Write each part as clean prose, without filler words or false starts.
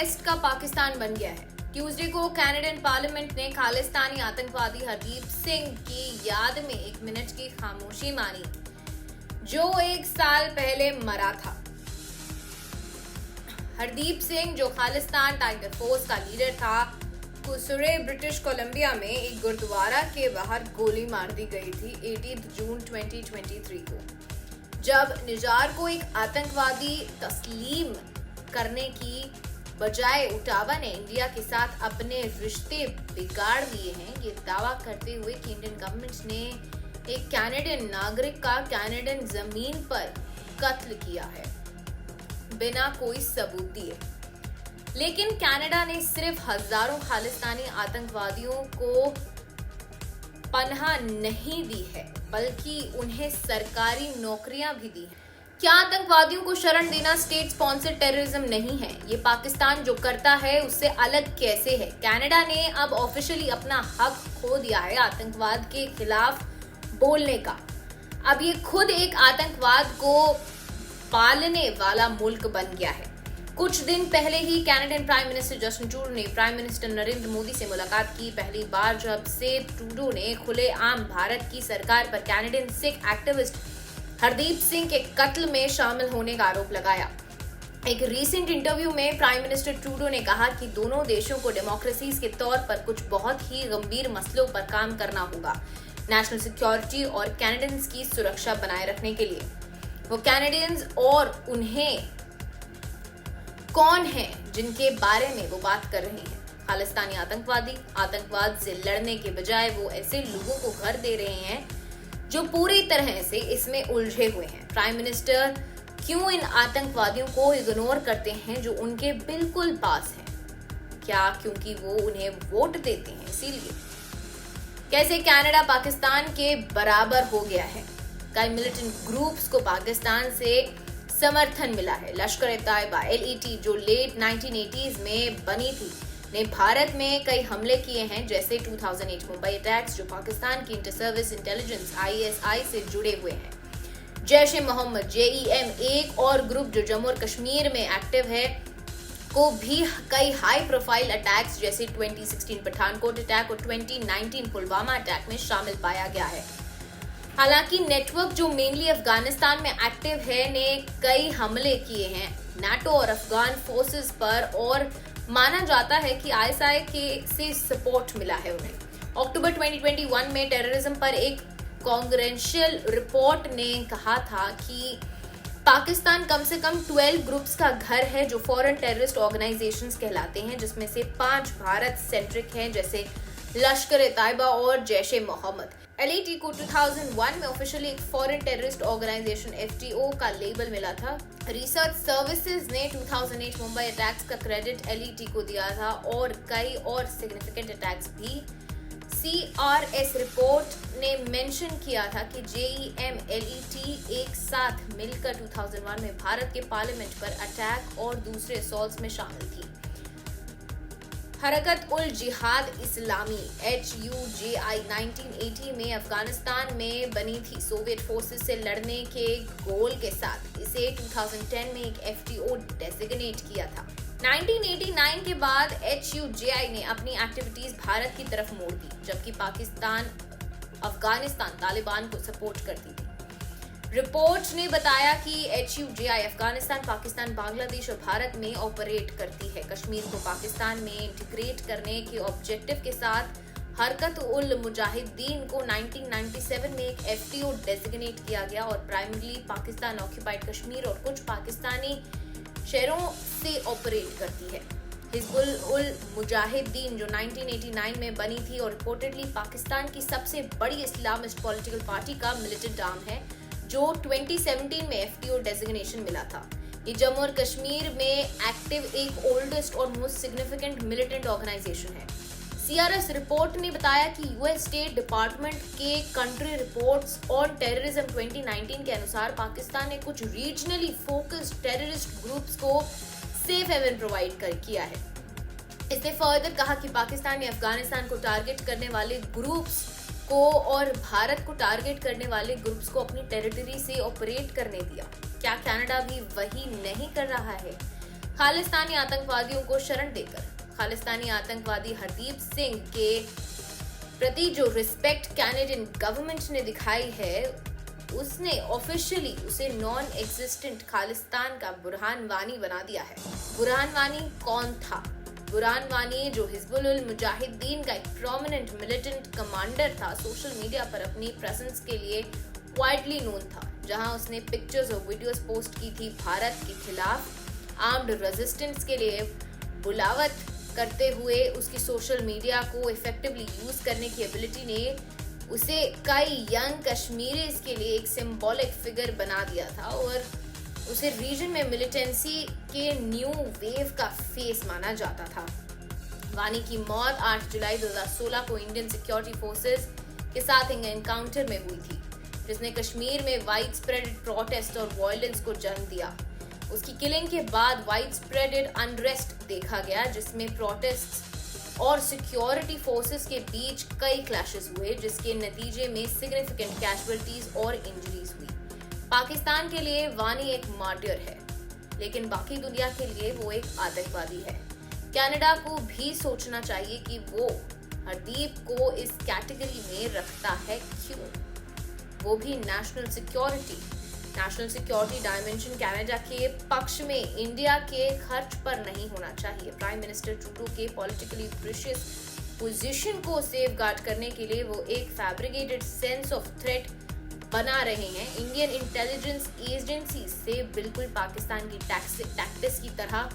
Waste का पाकिस्तान बन गया है। ट्यूसडे को कनाडियन पार्लियामेंट ने खालिस्तानी आतंकवादी हरदीप सिंह की याद में 1 मिनट की खामोशी मानी, जो 1 साल पहले मरा था। हरदीप सिंह, जो खालिस्तान टाइगर फोर्स का लीडर था, कुसुरे ब्रिटिश कोलंबिया में एक गुरुद्वारा के बाहर गोली मार दी गई थी 18 जून 2023 को, जब निजार को एक आतंकवादी तस्लीम करने की बजाय ओटावा ने इंडिया के साथ अपने रिश्ते बिगाड़ दिए हैं। ये दावा करते हुए कि इंडियन गवर्नमेंट ने एक कैनेडियन नागरिक का कैनेडियन जमीन पर कत्ल किया है बिना कोई सबूत दिए। लेकिन कनाडा ने सिर्फ हजारों खालिस्तानी आतंकवादियों को पनाह नहीं दी है, बल्कि उन्हें सरकारी नौकरियां भी दी हैं। क्या आतंकवादियों को शरण देना स्टेट स्पॉन्सर्ड टेररिज्म नहीं है? ये पाकिस्तान जो करता है उससे अलग कैसे है? कनाडा ने अब ऑफिशियली अपना हक खो दिया है आतंकवाद के खिलाफ बोलने का। अब ये खुद एक आतंकवाद को पालने वाला मुल्क बन गया है। कुछ दिन पहले ही Canadian prime minister Justin Trudeau ने प्राइम मिनिस्टर नरेंद्र मोदी से मुलाकात की, पहली बार जब से ट्रूडो ने खुलेआम भारत की सरकार पर कैनेडियन सिख एक्टिविस्ट हरदीप सिंह के कत्ल में शामिल होने का आरोप लगाया। एक रीसेंट इंटरव्यू में प्राइम मिनिस्टर ट्रूडो ने कहा कि दोनों देशों को डेमोक्रेसीज के तौर पर कुछ बहुत ही गंभीर मसलों पर काम करना होगा, नेशनल सिक्योरिटी और कैनेडियंस की सुरक्षा बनाए रखने के लिए। वो कैनेडियंस और उन्हें कौन हैं जिनके बारे में वो बात कर रहे हैं? खालिस्तानी आतंकवादी। आतंकवाद से लड़ने के बजाय वो ऐसे लोगों को घर दे रहे हैं जो पूरी तरह से इसमें उलझे हुए हैं। प्राइम मिनिस्टर क्यों इन आतंकवादियों को इग्नोर करते हैं जो उनके बिल्कुल पास हैं? क्या क्योंकि वो उन्हें वोट देते हैं इसीलिए? कैसे कनाडा पाकिस्तान के बराबर हो गया है? कई मिलिटेंट ग्रुप्स को पाकिस्तान से समर्थन मिला है। लश्कर-ए-तैयबा LET, जो लेट 1980s में बनी थी, ने भारत में कई हमले किए हैं, जैसे 2008 मुंबई अटैक्स, जो पाकिस्तान की इंटर सर्विस इंटेलिजेंस ISI से जुड़े हुए हैं। जैश-ए-मोहम्मद JEM, एक और ग्रुप जो जम्मू और कश्मीर में एक्टिव है, को भी कई हाई प्रोफाइल अटैक्स जैसे 2016 पठानकोट अटैक और 2019 पुलवामा अटैक में शामिल पाया गया है। हालांकि नेटवर्क जो मेनली अफगानिस्तान में एक्टिव है ने कई हमले किए हैं नाटो और अफगान फोर्सेस पर, और माना जाता है कि ISI के से सपोर्ट मिला है उन्हें। अक्टूबर 2021 में टेररिज्म पर एक कांग्रेंशियल रिपोर्ट ने कहा था कि पाकिस्तान कम से कम 12 ग्रुप्स का घर है जो फॉरेन टेररिस्ट ऑर्गेनाइजेशंस कहलाते हैं, जिसमें से 5 भारत सेंट्रिक हैं, जैसे लश्कर-ए-तैयबा और जैश-ए-मोहम्मद। LET को 2001 में ऑफिशियली एक फॉरेन टेररिस्ट ऑर्गेनाइजेशन FTO का लेबल मिला था। रिसर्च सर्विसेज ने 2008 मुंबई अटैक्स का क्रेडिट LET को दिया था और कई और सिग्निफिकेंट अटैक्स भी। CRS रिपोर्ट ने मेंशन किया था कि JEM LET एक साथ मिलकर 2001 में भारत के पार्लियामेंट पर अटैक और दूसरे असॉल्ट्स में शामिल थी। हरकत उल जिहाद इस्लामी HUJI 1980 में अफगानिस्तान में बनी थी। सोवियत फोर्सेस से लड़ने के गोल के साथ इसे 2010 में एक FTO डेजिग्नेट किया था। 1989 के बाद HUJI ने अपनी एक्टिविटीज भारत की तरफ मोड़ दी, जबकि पाकिस्तान अफगानिस्तान तालिबान को सपोर्ट करती थी। रिपोर्ट ने बताया कि HUJI अफगानिस्तान, पाकिस्तान, बांग्लादेश और भारत में ऑपरेट करती है। कश्मीर को पाकिस्तान में इंटीग्रेट करने के ऑब्जेक्टिव के साथ हरकत उल मुजाहिदीन को 1997 में एक FTO डेजिग्नेट किया गया और प्राइमरीली पाकिस्तान ऑक्यूपाइड कश्मीर और कुछ पाकिस्तानी शहरों से ऑपरेट करती है। हिजबुल उल मुजाहिदीन, जो 1989 में बनी थी और रिपोर्टेडली पाकिस्तान की सबसे बड़ी इस्लामिस्ट पॉलिटिकल पार्टी का मिलिटेंट आर्म है, जो 2017 में FTO डेजिग्नेशन मिला था। ये जम्मू और कश्मीर में एक्टिव एक ओल्डेस्ट और मोस्ट सिग्निफिकेंट मिलिटेंट ऑर्गेनाइजेशन है। CRS रिपोर्ट ने बताया कि US स्टेट डिपार्टमेंट के कंट्री रिपोर्ट्स ऑन टेररिज्म 2019 के अनुसार पाकिस्तान ने कुछ रीजनली फोकस्ड टेररिस्ट ग्रुप्स को सेफ हेवन प्रोवाइड किया है। इसने फर्दर कहा कि पाकिस्तान ने अफगानिस्तान को टारगेट करने वाले ग्रुप्स को और भारत को टारगेट करने वाले ग्रुप्स को अपनी टेरिटरी से ऑपरेट करने दिया। क्या कनाडा भी वही नहीं कर रहा है? खालिस्तानी आतंकवादियों को शरण देकर खालिस्तानी आतंकवादी हरदीप सिंह के प्रति जो रिस्पेक्ट कैनेडियन गवर्नमेंट ने दिखाई है, उसने ऑफिशियली उसे नॉन एग्जिस्टेंट खालिस्तान का बुरहान वानी बना दिया है। बुरहान वानी कौन था? बुरहान वानी जो हिजबुल मुजाहिदीन का एक प्रोमिनेंट मिलिटेंट कमांडर था, सोशल मीडिया पर अपनी प्रेजेंस के लिए वाइडली नोन था, जहां उसने पिक्चर्स और वीडियोस पोस्ट की थी भारत के खिलाफ आर्म्ड रेजिस्टेंस के लिए बुलावत करते हुए। उसकी सोशल मीडिया को इफेक्टिवली यूज करने की एबिलिटी ने उसे कई यंग कश्मीरीज के लिए एक सिंबॉलिक फिगर बना दिया था और उसे रीजन में मिलिटेंसी के न्यू वेव का फेस माना जाता था। वानी की मौत 8 जुलाई 2016 को इंडियन सिक्योरिटी फोर्सेस के साथ एक एनकाउंटर में हुई थी, जिसने कश्मीर में वाइड स्प्रेड प्रोटेस्ट और वायलेंस को जन्म दिया। उसकी किलिंग के बाद वाइड स्प्रेडेड अनरेस्ट देखा गया, जिसमें प्रोटेस्ट और सिक्योरिटी फोर्सेस के बीच कई क्लैशेस हुए, जिसके नतीजे में सिग्निफिकेंट कैजुअलिटीज और इंजरीज हुई। पाकिस्तान के लिए वानी एक मार्टियर है, लेकिन बाकी दुनिया के लिए वो एक आतंकवादी है। कनाडा को भी सोचना चाहिए कि वो हरदीप को इस कैटेगरी में रखता है क्यों, वो भी नेशनल सिक्योरिटी डायमेंशन कनाडा के पक्ष में इंडिया के खर्च पर नहीं होना चाहिए। प्राइम मिनिस्टर ट्रूडो के पॉलिटिकली प्रीशियस पोजीशन को सेफगार्ड करने के लिए वो एक फैब्रिकेटेड सेंस ऑफ थ्रेट बना रहे हैं। इंडियन इंटेलिजेंस एजेंसी से बिल्कुल पाकिस्तान की टैक्टिक्स की तरह,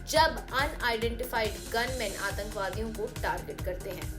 जब अनआइडेंटिफाइड गनमैन आतंकवादियों को टारगेट करते हैं।